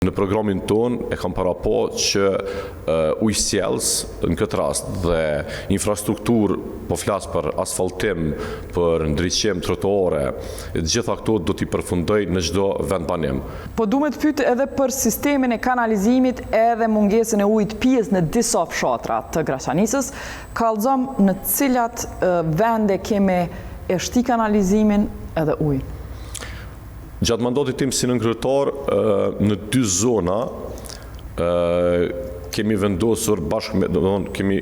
Në programin ton e kam parapo që ujësjellës në këtë rast dhe infrastruktur, po flas për asfaltim, për ndriçim trotuare, të gjitha këto do t'i përfundoj në çdo vend banim. Po duhet të pyet edhe për sistemin e kanalizimit edhe mungesën e ujit pjesë në disa fshatra të Graçanisës. Kallëzom në cilat vende kemi e shti kanalizimin edhe ujin. Gjatë mandatit tim si nënkryetar, në 2 zona kemi vendosur bashkë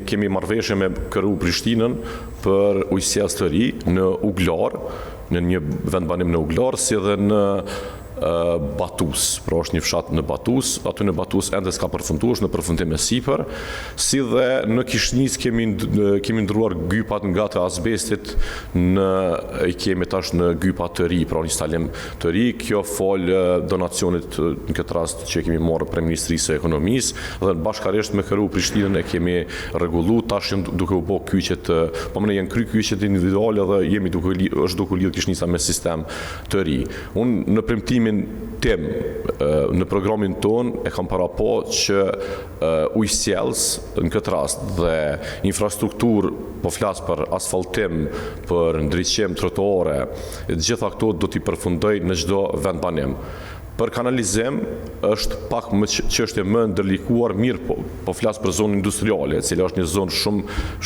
kemi marrëveshje me KRU Prishtinën për ujësjellës të ri në Uglar, në një vend banim në Uglar, si edhe në Batus, pra është një fshat në Batus, aty në Batus ende s'ka përfunduar, në përfundim e sipër, si dhe në Kishnis kemi ndruar gypat nga të azbestit i kemi tash në gypa të ri, pra një instalim të ri. Kjo fol donacionit në këtë rast që kemi marrë prej Ministrisë së Ekonomisë dhe bashkërisht me KRU Prishtinën e kemi rregulluar, tash duke u bë kyçet, po më janë kry kyçet individuale dhe është duke lidhur Kishnisa me sistem të ri. Unë në premtimin tim në programin ton e kam parapo që ujësjellës në këtë rast dhe infrastruktur, po flas për asfaltim, për ndriçim trotuare, të gjitha këto do t'i përfundoj në çdo vend banim. Për kanalizim është pak më çështje më ndërlikuar, mirë po flas për zonën industriale, e cila është një zonë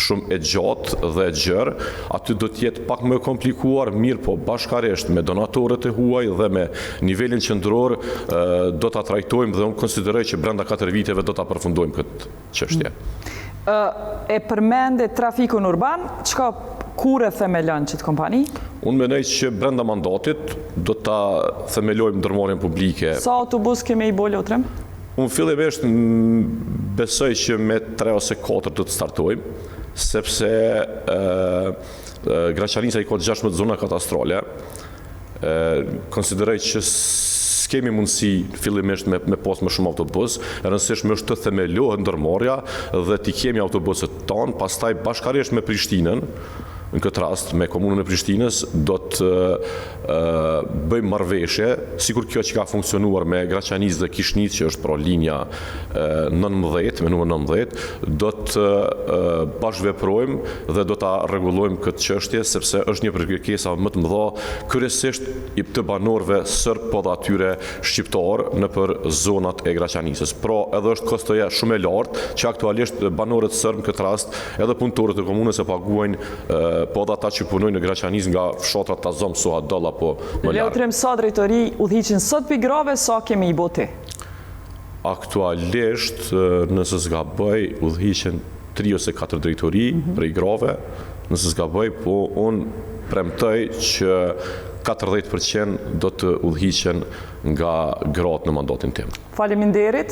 shumë e gjatë dhe e gjerë. Aty do të jetë pak më komplikuar, mirë po bashkërisht me donatorët e huaj dhe me nivelin qendror do ta trajtojmë dhe unë konsideroj që brenda 4 viteve do ta përfundojmë këtë çështje. E përmende trafikun urban, kur e themelon qëtë kompani? Unë mendoj që brenda mandatit do ta themelojmë ndërmarrjen publike. Sa autobus kemi i bolë otrem? Unë fillimisht besoj që me 3 ose 4 do të startojmë, sepse Graçanisa i ka 16 zona katastrale. Konsideroj që s'kemi mundësi fillimisht me pas më shumë autobus, rëndësishme është të themelohet ndërmarrja dhe t'i kemi autobuset tanë, pastaj bashkërisht me Prishtinën, në këtë rast me komunën e Prishtinës, do të bëjmë marrëveshje, sikur kjo që ka funksionuar me Graçanisë dhe Kishnis, që është pra linja 19, me numër 19, do të bashkëveprojmë dhe do ta rregullojmë këtë çështje, sepse është një kërkesa më të mëdha, kryesisht i të banorëve serb, po dhe atyre shqiptar nëpër zonat e Graçanisës. Pra edhe është kostoja shumë e lartë, që aktualisht banorët serb në këtë rast, edhe punëtorët e komunës e paguajnë, po dhe ata që punojnë në Graçanisë nga fshatrat Tazom, Suhadall apo më larg. Leotrem, sa drejtori udhëhiqin sot për grave, sa kemi i bote? Aktualisht, nëse s'gaboj, udhëhiqen 3 ose 4 drejtori prej grave, nëse s'gaboj, po unë premtoj që 40% do të udhëhiqen nga gratë në mandatin tim. Faleminderit.